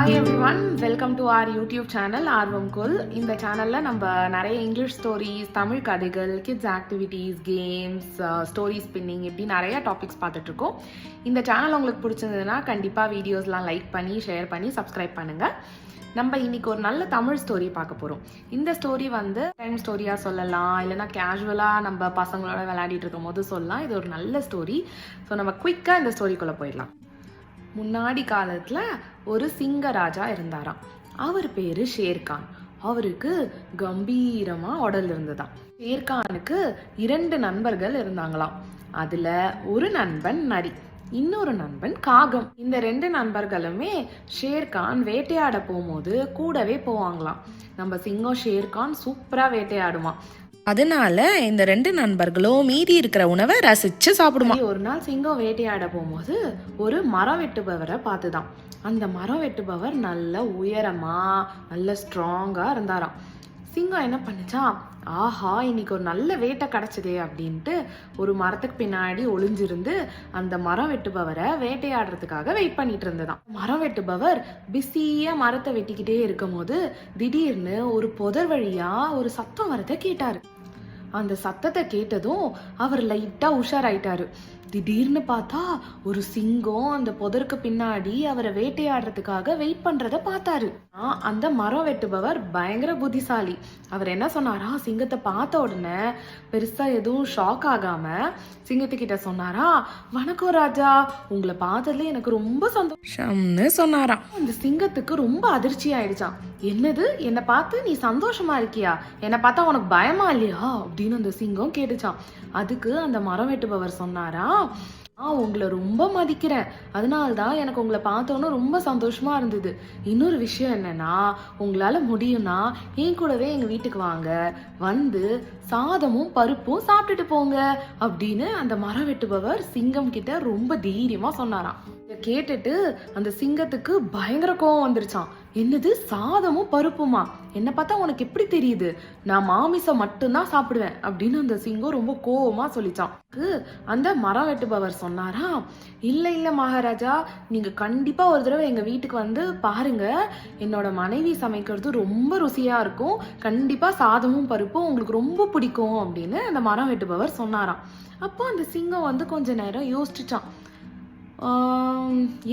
Hi everyone, welcome to our YouTube channel ஆர்வம் குல். இந்த சேனலில் நம்ம நிறைய இங்கிலீஷ் ஸ்டோரிஸ், தமிழ் கதைகள், kids activities, games, story spinning இப்படி நிறைய டாபிக்ஸ் பார்த்துட்ருக்கோம். இந்த சேனல் உங்களுக்கு பிடிச்சிருந்ததுன்னா கண்டிப்பாக வீடியோஸ்லாம் லைக் பண்ணி, ஷேர் பண்ணி, சப்ஸ்கிரைப் பண்ணுங்கள். நம்ம இன்னைக்கு ஒரு நல்ல தமிழ் ஸ்டோரி பார்க்க போகிறோம். இந்த ஸ்டோரி டைம் ஸ்டோரியாக சொல்லலாம், இல்லைனா கேஷுவலாக நம்ம பசங்களோட விளையாடிட்டு இருக்கும் போது சொல்லலாம். இது ஒரு நல்ல ஸ்டோரி. ஸோ நம்ம குயிக்காக இந்த ஸ்டோரிக்குள்ளே போயிடலாம். முன்னாடி காலத்தில் ஒரு சிங்கராஜா இருந்தாராம். அவர் பேர் ஷேர்கான். அவருக்கு கம்பீரமாக உடல் இருந்ததாம். ஷேர்கானுக்கு 2 நண்பர்கள் இருந்தாங்களாம். அதில் ஒரு நண்பன் நரி, இன்னொரு நண்பன் காகம். இந்த 2 நண்பர்களுமே ஷேர்கான் வேட்டையாட போகும்போது கூடவே போவாங்களாம். நம்ம சிங்கம் ஷேர்கான் சூப்பராக வேட்டையாடுவான். அதனால இந்த 2 நண்பர்களும் மீதி இருக்கிற உணவை ரசிச்சு சாப்பிடுமா. ஒரு நாள் சிங்கம் வேட்டையாட போகும்போது ஒரு மரம் வெட்டுபவரை பார்த்துதான். அந்த மரம் வெட்டுபவர் நல்ல உயரமா, நல்ல ஸ்ட்ராங்கா இருந்தாராம். சிங்கம் என்ன பண்ணுச்சா, ஆஹா இன்னைக்கு ஒரு நல்ல வேட்டை கிடைச்சதே அப்படின்ட்டு ஒரு மரத்துக்கு பின்னாடி ஒளிஞ்சிருந்து அந்த மரம் வெட்டுபவரை வேட்டையாடுறதுக்காக வெயிட் பண்ணிட்டு இருந்ததாம். மரம் வெட்டுபவர் பிஸியா மரத்தை வெட்டிக்கிட்டே இருக்கும் போது திடீர்னு ஒரு புதர் வழியா ஒரு சத்தம் வரத கேட்டாரு. அந்த சத்தத்தை கேட்டதும் அவர் லைட்டா உஷாராயிட்டாரு. திடீர்னு பார்த்தா ஒரு சிங்கம் அந்த புதருக்கு பின்னாடி அவரை வேட்டையாடுறதுக்காக வெயிட் பண்றத பார்த்தாரு. அந்த மரம் வெட்டுபவர் பயங்கர புத்திசாலி. அவர் என்ன சொன்னாரா, சிங்கத்தை பார்த்த உடனே பெருசா எதுவும் ஷாக் ஆகாம சிங்கத்துக்கிட்ட சொன்னாரா, வணக்கம் ராஜா, உங்களை பார்த்ததுல எனக்கு ரொம்ப சந்தோஷம்னு சொன்னாராம். அந்த சிங்கத்துக்கு ரொம்ப அதிர்ச்சி ஆயிடுச்சான். என்னது, என்னை பார்த்து நீ சந்தோஷமா இருக்கியா, என்னை பார்த்தா உனக்கு பயமா இல்லையா அப்படின்னு அந்த சிங்கம் கேட்டுச்சான். அதுக்கு அந்த மரம் வெட்டுபவர் சொன்னாரா, உங்களை ரொம்ப மதிக்கிறேன், அதனால்தான் எனக்கு உங்களை பார்த்தோன்னு ரொம்ப சந்தோஷமா இருந்தது. இன்னொரு விஷயம் என்னன்னா, உங்களால முடியும்னா என் கூடவே எங்க வீட்டுக்கு வாங்க, வந்து சாதமும் பருப்பும் சாப்பிட்டுட்டு போங்க அப்படின்னு அந்த மரம் வெட்டுபவர் சிங்கம் கிட்ட ரொம்ப தைரியமா சொன்னாராம். இதை கேட்டுட்டு அந்த சிங்கத்துக்கு பயங்கர கோவம் வந்துருச்சான். என்னது, சாதமும் பருப்புமா, என்ன பார்த்தா உனக்கு எப்படி தெரியுது, நான் மாமிசம் மட்டும்தான் சாப்பிடுவேன் அப்படின்னு அந்த சிங்கம் ரொம்ப கோவமா சொல்லிச்சான். அந்த மரம் வெட்டுபவர் சொன்னாரா, இல்ல மகாராஜா, நீங்க கண்டிப்பா ஒரு தடவை எங்க வீட்டுக்கு வந்து பாருங்க, என்னோட மனைவி சமைக்கிறது ரொம்ப ருசியா இருக்கும், கண்டிப்பா சாதமும் பருப்பும் உங்களுக்கு ரொம்ப பிடிக்கும் அப்படின்னு அந்த மரம் வெட்டுபவர் சொன்னாராம். அப்போ அந்த சிங்கம் கொஞ்ச நேரம் யோசிச்சுச்சான்.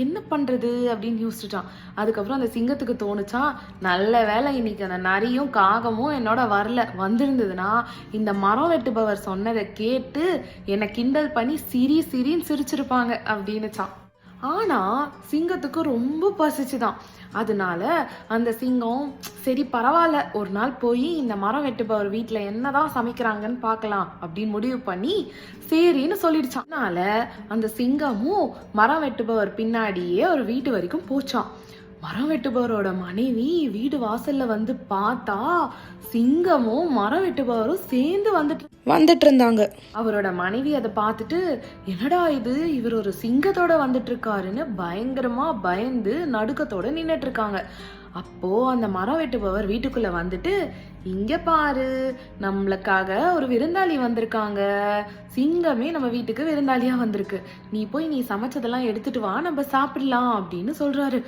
என்ன பண்றது அப்படின்னு யோசிச்சுட்டான். அதுக்கப்புறம் அந்த சிங்கத்துக்கு தோணுச்சா, நல்ல வேலை இன்னைக்கு அந்த நரியும் காகமும் என்னோட வந்திருந்ததுன்னா இந்த மரம் வெட்டுபவர் சொன்னதை கேட்டு என்னை கிண்டல் பண்ணி சிரின்னு சிரிச்சிருப்பாங்க அப்படின்னுச்சான். ஆனா சிங்கத்துக்கு ரொம்ப பசிச்சுதான். அதனால அந்த சிங்கம் சரி பரவாயில்ல, ஒரு நாள் போய் இந்த மரம் வெட்டுபவர் வீட்டுல என்னதான் சமைக்கிறாங்கன்னு பார்க்கலாம் அப்படின்னு முடிவு பண்ணி சரின்னு சொல்லிடுச்சான். அதனால அந்த சிங்கமும் மரம் வெட்டுபவர் பின்னாடியே ஒரு வீட்டு வரைக்கும் போச்சான். மரம் வெட்டுபவரோட மனைவி வீடு வாசல்ல வந்து பார்த்தா சிங்கமும் மரம் வெட்டுபவரும் சேர்ந்து வந்துட்டு இருந்தாங்க. அவரோட மனைவி அதை பார்த்துட்டு, என்னடா இது, இவர் ஒரு சிங்கத்தோட வந்துட்டு இருக்காருன்னு பயங்கரமா பயந்து நடுக்கத்தோட நின்னுட்டு இருக்காங்க. அப்போ அந்த மரம் வெட்டுபவர் வீட்டுக்குள்ள வந்துட்டு, இங்க பாரு, நம்மளுக்காக ஒரு விருந்தாளி வந்திருக்காங்க, சிங்கமே நம்ம வீட்டுக்கு விருந்தாளியா வந்திருக்கு, நீ சமைச்சதெல்லாம் எடுத்துட்டு வா, நம்ம சாப்பிடலாம் அப்படின்னு சொல்றாரு.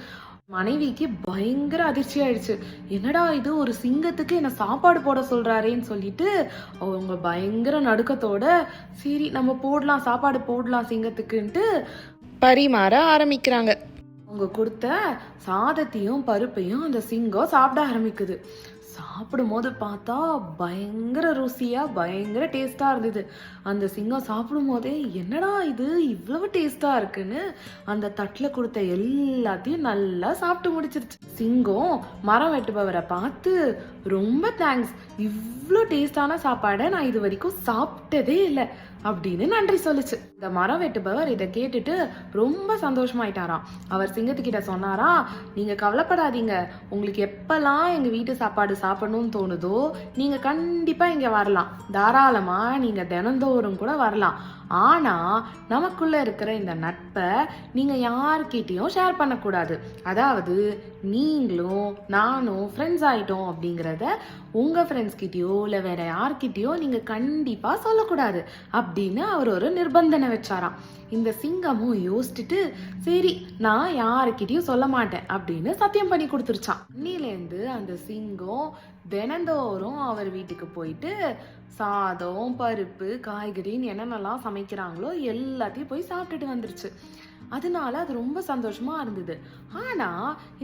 மனைவிக்கு பயங்கர அதிர்ச்சி ஆயிடுச்சு. என்னடா இது, ஒரு சிங்கத்துக்கு என்ன சாப்பாடு போட சொல்றாரேன்னு சொல்லிட்டு அவங்க பயங்கர நடுக்கத்தோட சரி நம்ம சாப்பாடு போடலாம் சிங்கத்துக்குன்ட்டு பரிமாற ஆரம்பிக்கிறாங்க. அவங்க கொடுத்த சாதத்தையும் பருப்பையும் அந்த சிங்கம் சாப்பிட ஆரம்பிக்குது. சாப்பிடும் போது பார்த்தா பயங்கர ருசியா பயங்கர டேஸ்டா இருந்தது. அந்த சிங்கம் சாப்பிடும் போதே என்னடா இது இவ்வளவு டேஸ்டா இருக்குன்னு அந்த தட்டுல கொடுத்த எல்லாத்தையும் நல்லா சாப்பிட்டு முடிச்சிருச்சு. சிங்கம் மரம் வெட்டுபவரை பார்த்து, ரொம்ப தேங்க்ஸ், இவ்வளோ டேஸ்டான சாப்பாடை நான் இது வரைக்கும் சாப்பிட்டதே இல்லை அப்படின்னு நன்றி சொல்லுச்சு. இந்த மரம் வெட்டுபவர் இதை கேட்டுட்டு ரொம்ப சந்தோஷமாயிட்டாராம். அவர் சிங்கத்துக்கிட்ட சொன்னாரா, நீங்க கவலைப்படாதீங்க, உங்களுக்கு எப்பெல்லாம் எங்க வீட்டு சாப்பாடு சாப்பிடணும்னு தோணுதோ நீங்க கண்டிப்பா இங்க வரலாம், தாராளமா நீங்க தினந்தோறும் கூட வரலாம். ஆனா நமக்குள்ள இருக்கிற இந்த நட்பை நீங்க யார்கிட்டயும் ஷேர் பண்ணக்கூடாது. அதாவது நீங்களும் நானும் ஃப்ரெண்ட்ஸ் ஆயிட்டோம் அப்படிங்கிறத உங்க ஃப்ரெண்ட்ஸ் கிட்டயோ இல்லை வேற யார்கிட்டயோ நீங்க கண்டிப்பா சொல்லக்கூடாது அப்படின்னு அவர் ஒரு நிர்பந்தனை வச்சாராம். இந்த சிங்கமும் யோசிச்சுட்டு சரி நான் யாருக்கிட்டயும் சொல்ல மாட்டேன் அப்படின்னு சத்தியம் பண்ணி கொடுத்துருச்சான். அன்னிலேருந்து அந்த சிங்கம் தினந்தோறும் அவர் வீட்டுக்கு போயிட்டு சாதம் பருப்பு காய்கறின்னு என்னென்னலாம் சமைக்கிறாங்களோ எல்லாத்தையும் போய் சாப்பிட்டுட்டு வந்துருச்சு. அதனால அது ரொம்ப சந்தோஷமா இருந்தது. ஆனா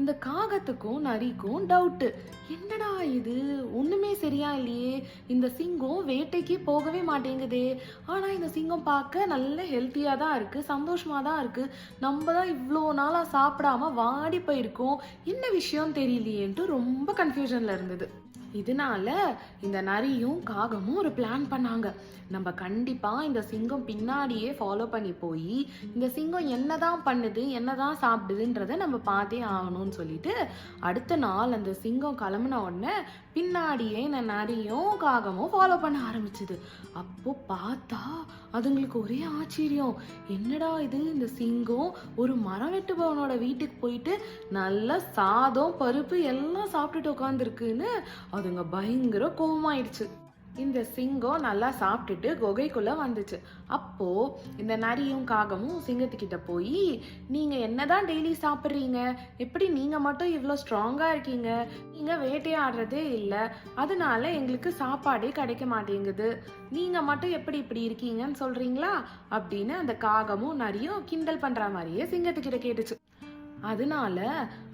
இந்த காகத்துக்கும் நரிக்கும் டவுட்டு, என்னடா இது ஒண்ணுமே சரியா இல்லையே, இந்த சிங்கம் வேட்டைக்கு போகவே மாட்டேங்குதே, ஆனா இந்த சிங்கம் பார்க்க நல்ல ஹெல்த்தியா தான் இருக்கு, சந்தோஷமா தான் இருக்கு, நம்ம தான் இவ்வளோ நாளா சாப்பிடாம வாடி போயிருக்கோம், என்ன விஷயம் தெரியலையேன்ட்டு ரொம்ப கன்ஃபியூஷன்ல இருந்தது. இதனால இந்த நரியும் காகமும் ஒரு பிளான் பண்ணாங்க. நம்ம கண்டிப்பா இந்த சிங்கம் பின்னாடியே ஃபாலோ பண்ணி போய் இந்த சிங்கம் என்னதான் பண்ணுது என்னதான் சாப்பிடுதுன்றத நம்ம பார்த்தே ஆகணும்னு சொல்லிட்டு அடுத்த நாள் அந்த சிங்கம் கிளம்புன உடனே பின்னாடியே இந்த நரியும் காகமும் ஃபாலோ பண்ண ஆரம்பிச்சுது. அப்போ பார்த்தா அதுங்களுக்கு ஒரே ஆச்சரியம், என்னடா இது இந்த சிங்கம் ஒரு மரம் வெட்டுபவனோட வீட்டுக்கு போயிட்டு நல்ல சாதம் பருப்பு எல்லாம் சாப்பிட்டுட்டு உட்காந்துருக்குன்னு அதுங்க பயங்கர கோவமாயிடுச்சு. இந்த சிங்கம் நல்லா சாப்பிட்டுட்டு குகைக்குள்ள வந்துச்சு. அப்போ இந்த நரியும் காகமும் சிங்கத்துக்கிட்ட போய், நீங்க என்னதான் டெய்லி சாப்பிட்றீங்க, எப்படி நீங்க மட்டும் இவ்வளோ ஸ்ட்ராங்கா இருக்கீங்க, நீங்க வேட்டையாடுறதே இல்லை, அதனால எங்களுக்கு சாப்பாடே கிடைக்க மாட்டேங்குது, நீங்க மட்டும் எப்படி இப்படி இருக்கீங்கன்னு சொல்றீங்களா அப்படின்னு அந்த காகமும் நரியும் கிண்டல் பண்ற மாதிரியே சிங்கத்துக்கிட்ட கேட்டுச்சு. அதனால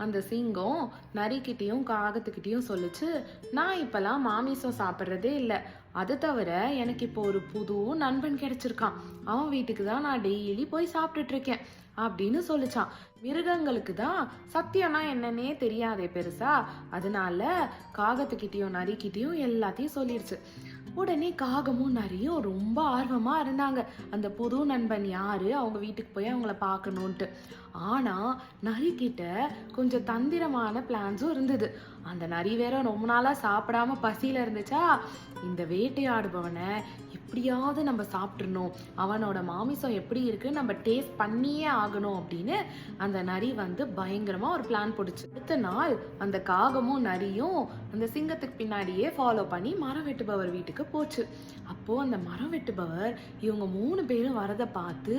அந்த சிங்கம் நரிக்கிட்டையும் காகத்துக்கிட்டையும் சொல்லிச்சு, நான் இப்பெல்லாம் மாமிசம் சாப்பிட்றதே இல்லை, அது தவிர எனக்கு இப்போ ஒரு புது நண்பன் கிடைச்சிருக்கான், அவன் வீட்டுக்கு தான் நான் டெய்லி போய் சாப்பிட்டுட்டு இருக்கேன் அப்படின்னு சொல்லிச்சான். மிருகங்களுக்கு தான் சத்தியம்னா என்னன்னே தெரியாதே பெருசா, அதனால காகத்துக்கிட்டையும் நரிக்கிட்டையும் எல்லாத்தையும் சொல்லிடுச்சு. உடனே காகமும் நரியும் ரொம்ப ஆர்வமா இருந்தாங்க அந்த புது நண்பன் யாரு, அவங்க வீட்டுக்கு போய் அவங்கள பார்க்கணுன்ட்டு. ஆனா நரி கிட்ட கொஞ்சம் தந்திரமான பிளான்ஸும் இருந்தது. அந்த நரி வேற ரொம்ப நாளா சாப்பிடாம பசியில இருந்துச்சா, இந்த வேட்டையாடுபவனை எப்படியாவது நம்ம சாப்பிட்றணும், அவனோட மாமிசம் எப்படி இருக்கு நம்ம டேஸ்ட் பண்ணியே ஆகணும் அப்படின்னு அந்த நரி பயங்கரமா ஒரு பிளான் போடுச்சு. அடுத்த நாள் அந்த காகமும் நரியும் அந்த சிங்கத்துக்கு பின்னாடியே ஃபாலோ பண்ணி மரம் வெட்டுபவர் வீட்டுக்கு போச்சு. அப்போ அந்த மரம் வெட்டுபவர் இவங்க 3 பேரும் வரதை பார்த்து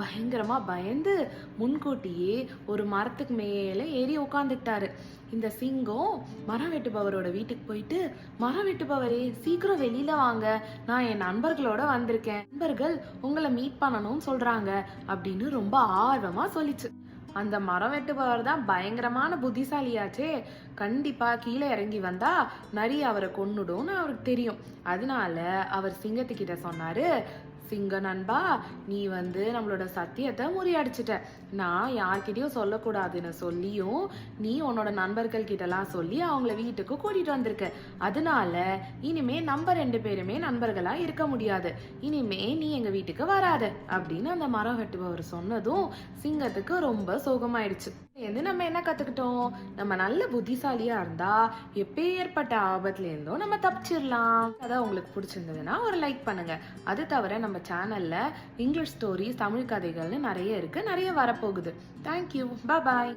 பயங்கரமா பயந்து முன்கூட்டியே ஒரு மரத்துக்கு மேல ஏறி உட்காந்துக்கிட்டாரு. இந்த சிங்கம் மரம் வெட்டுபவரோட வீட்டுக்கு போயிட்டு, மரம் வெட்டுபவரே சீக்கிரம் வெளியில வாங்க, நான் என் நண்பர்களோட வந்திருக்கேன், நண்பர்கள் உங்களை மீட் பண்ணணும்னு சொல்றாங்க அப்படின்னு ரொம்ப ஆர்வமா சொல்லிச்சு. அந்த மரம் வெட்டுபவர் தான் பயங்கரமான புத்திசாலியாச்சே, கண்டிப்பா கீழே இறங்கி வந்தா நரி அவரை கொன்னுடும்னு அவருக்கு தெரியும். அதனால அவர் சிங்கத்துக்கிட்ட சொன்னாரு, சிங்க நண்பா, நீ நம்மளோட சத்தியத்தை முறியடிச்சிட்ட, நான் யார்கிட்டயும் சொல்லக்கூடாதுன்னு சொல்லியும் நீ உன்னோட நண்பர்கள் கிட்டலாம் சொல்லி அவங்கள வீட்டுக்கு கூட்டிட்டு வந்திருக்க, அதனால இனிமே நம்ம 2 பேருமே நண்பர்களா இருக்க முடியாது, இனிமே நீ எங்க வீட்டுக்கு வராத அப்படின்னு அந்த மரம் வெட்டுபவர் சொன்னதும் சிங்கத்துக்கு ரொம்ப சோகமாயிடுச்சு. நம்ம என்ன கத்துக்கிட்டோம், நம்ம நல்ல புத்திசாலியா இருந்தா எப்பேற்பட்ட ஆபத்துல இருந்தோம் நம்ம தப்பிச்சிடலாம். அதான் உங்களுக்கு பிடிச்சிருந்ததுன்னா ஒரு லைக் பண்ணுங்க. அது தவிர நம்ம சேனல்ல இங்கிலீஷ் ஸ்டோரிஸ் தமிழ் கதைகள்னு நிறைய இருக்கு, நிறைய வரப்போகுது. தேங்க்யூ, பாய்.